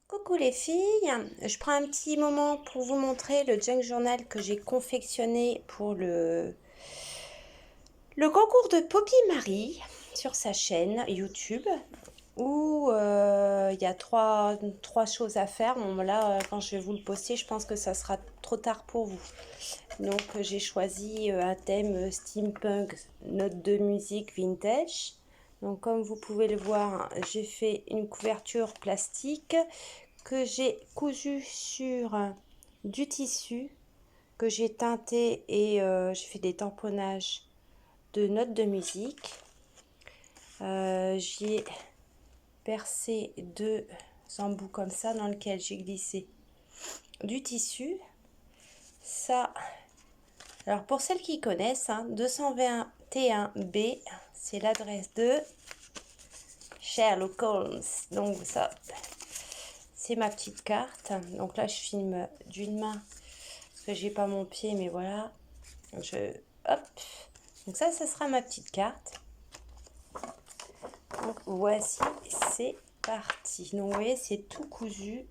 Coucou les filles, je prends un petit moment pour vous montrer le junk journal que j'ai confectionné pour le concours de Poppy Marie sur sa chaîne YouTube où il y a trois choses à faire. Bon, là, quand je vais vous le poster, je pense que ça sera trop tard pour vous. Donc j'ai choisi un thème steampunk, note de musique vintage. Donc comme vous pouvez le voir, j'ai fait une couverture plastique que j'ai cousu sur du tissu que j'ai teinté et j'ai fait des tamponnages de notes de musique. J'y ai percé deux embouts comme ça dans lequel j'ai glissé du tissu. Ça, alors pour celles qui connaissent, 221B, c'est l'adresse de Sherlock Holmes. Donc ça, c'est ma petite carte. Donc là, je filme d'une main parce que j'ai pas mon pied, mais voilà. Hop. Donc ça sera ma petite carte. Donc voici, c'est parti. Donc vous voyez, c'est tout cousu.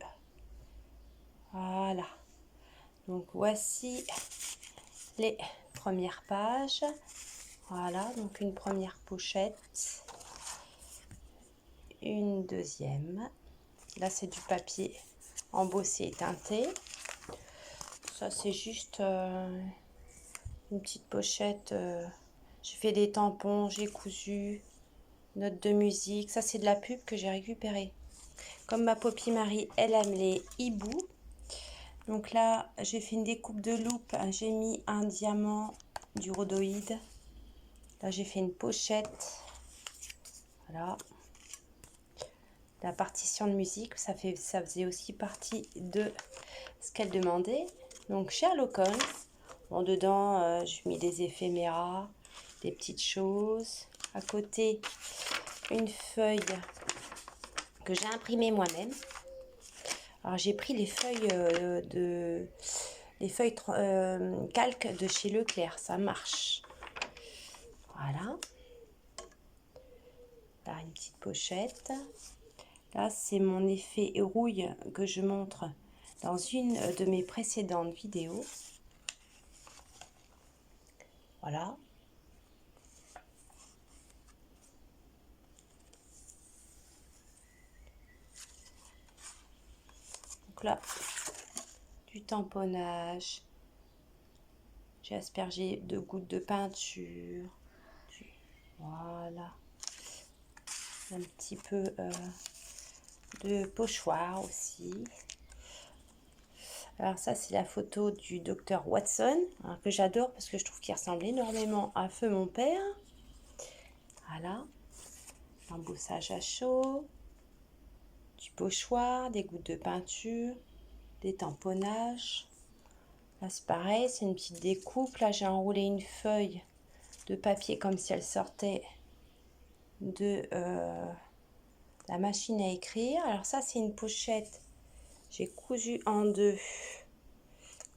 Voilà. Donc voici les premières pages. Voilà, donc une première pochette. Une deuxième. Là, c'est du papier embossé et teinté. Ça, c'est juste une petite pochette. J'ai fait des tampons, j'ai cousu. Note de musique. Ça, c'est de la pub que j'ai récupérée. Comme ma Poppy Marie, elle aime les hiboux. Donc là, j'ai fait une découpe de loupe. J'ai mis un diamant du rhodoïde. Là, j'ai fait une pochette. Voilà. La partition de musique, ça faisait aussi partie de ce qu'elle demandait. Donc Sherlock Holmes. Bon, dedans, j'ai mis des éphéméras, des petites choses. À côté, une feuille que j'ai imprimée moi-même. Alors j'ai pris les feuilles calque de chez Leclerc, ça marche. Voilà. Là, une petite pochette. Là, c'est mon effet rouille que je montre dans une de mes précédentes vidéos. Voilà. Donc là, du tamponnage. J'ai aspergé 2 gouttes de peinture. Voilà. Un petit peu de pochoir aussi. Alors ça, c'est la photo du docteur Watson, que j'adore parce que je trouve qu'il ressemble énormément à Feu mon père. Voilà. L'embossage à chaud, du pochoir, des gouttes de peinture, des tamponnages. Là, c'est pareil, c'est une petite découpe. Là, j'ai enroulé une feuille de papier comme si elle sortait de la machine à écrire. Alors ça, c'est une pochette. J'ai cousu en deux.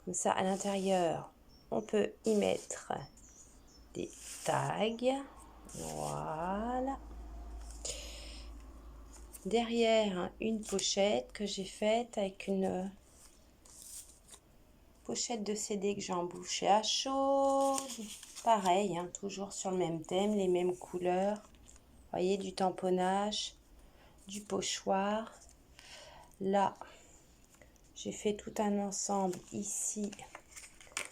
Comme ça, à l'intérieur, on peut y mettre des tags. Voilà. Derrière, une pochette que j'ai faite avec une pochette de CD que j'ai embouchée à chaud. Pareil, toujours sur le même thème, les mêmes couleurs. Vous voyez, du tamponnage, du pochoir. Là, j'ai fait tout un ensemble ici.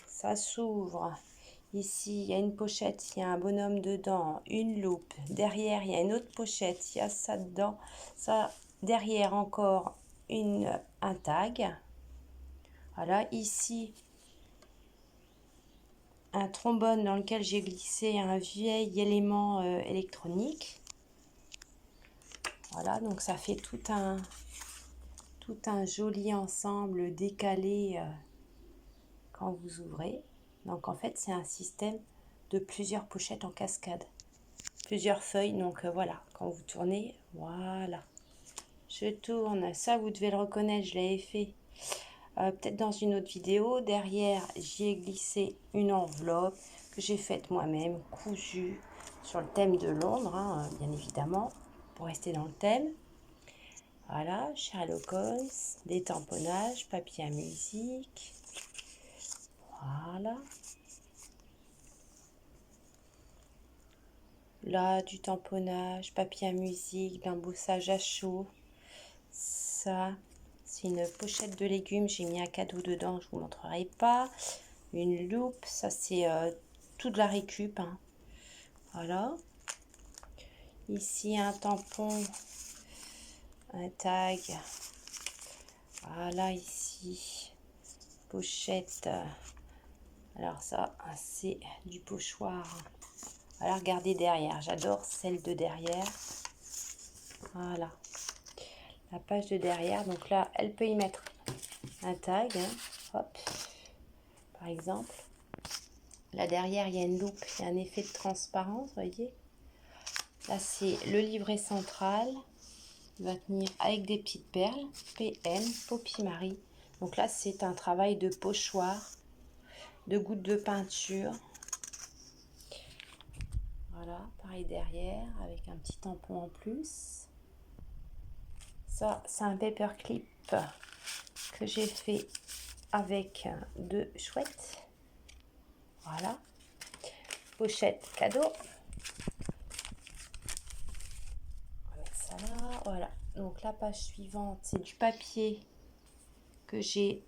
Ça s'ouvre. Ici, il y a une pochette, il y a un bonhomme dedans, une loupe. Derrière, il y a une autre pochette, il y a ça dedans. Ça, derrière encore, un tag. Voilà, ici, un trombone dans lequel j'ai glissé un vieil élément électronique. Voilà, donc ça fait tout un joli ensemble décalé quand vous ouvrez. Donc en fait, c'est un système de plusieurs pochettes en cascade. Plusieurs feuilles, donc voilà, quand vous tournez, voilà. Je tourne, ça vous devez le reconnaître, je l'avais fait peut-être dans une autre vidéo. Derrière, j'y ai glissé une enveloppe que j'ai faite moi-même, cousue sur le thème de Londres, bien évidemment, pour rester dans le thème. Voilà, Sherlock Holmes, des tamponnages, papier à musique. Voilà. Là, du tamponnage, papier à musique, l'embossage à chaud. Ça, c'est une pochette de légumes. J'ai mis un cadeau dedans, je ne vous montrerai pas. Une loupe, ça c'est tout de la récup. Hein. Voilà. Ici, un tampon, un tag. Voilà, ici, pochette. Alors ça, c'est du pochoir. Voilà, regardez derrière. J'adore celle de derrière. Voilà. La page de derrière. Donc là, elle peut y mettre un tag. Hein. Hop. Par exemple. Là, derrière, il y a une loupe. Il y a un effet de transparence, voyez. Là, c'est le livret central. Il va tenir avec des petites perles. PM, Poppy Marie. Donc là, c'est un travail de pochoir, de gouttes de peinture. Voilà, pareil derrière, avec un petit tampon en plus. Ça, c'est un paperclip que j'ai fait avec deux chouettes. Voilà. Pochette cadeau. On va mettre ça là. Voilà. Donc la page suivante, c'est du papier que j'ai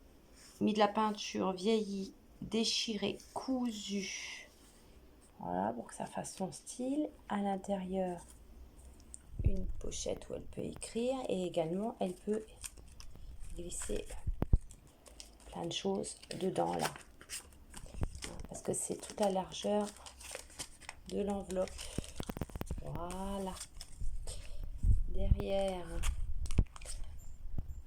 mis de la peinture vieillie, déchirée, cousue. Voilà, pour que ça fasse son style. À l'intérieur, une pochette où elle peut écrire et également elle peut glisser plein de choses dedans là. Parce que c'est toute la largeur de l'enveloppe. Voilà. Derrière,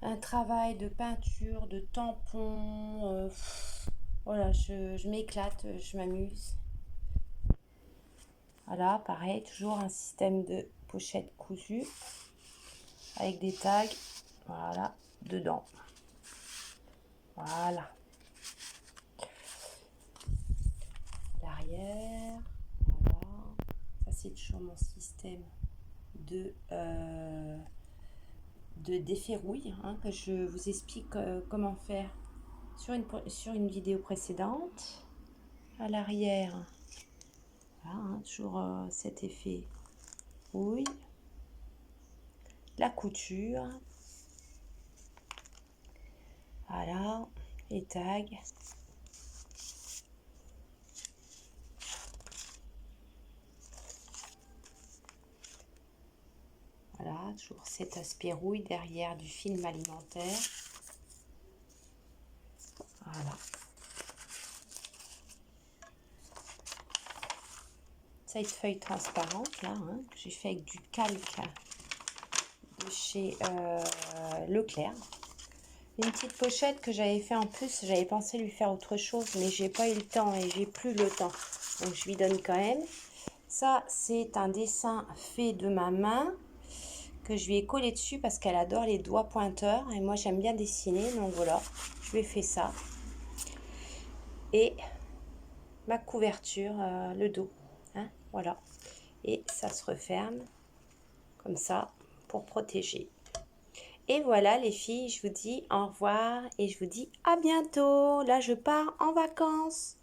un travail de peinture, de tampon. Voilà, je m'éclate, je m'amuse. Voilà, pareil, toujours un système de pochette cousue avec des tags, voilà, dedans. Voilà. L'arrière, voilà. Ça, c'est toujours mon système de déferrouille, hein, que je vous explique comment faire sur une vidéo précédente. À l'arrière, voilà, hein, toujours cet effet rouille. La couture, voilà, les tags. Voilà, toujours cet aspect rouille derrière du film alimentaire. Voilà. Cette feuille transparente là, hein, que j'ai fait avec du calque de chez Leclerc. Une petite pochette que j'avais fait en plus, j'avais pensé lui faire autre chose, mais j'ai pas eu le temps et j'ai plus le temps. Donc je lui donne quand même. Ça, c'est un dessin fait de ma main que je lui ai collé dessus parce qu'elle adore les doigts pointeurs et moi j'aime bien dessiner, donc voilà, je lui ai fait ça. Et ma couverture, le dos, hein, voilà. Et ça se referme comme ça pour protéger. Et voilà les filles, je vous dis au revoir et je vous dis à bientôt. Là, je pars en vacances.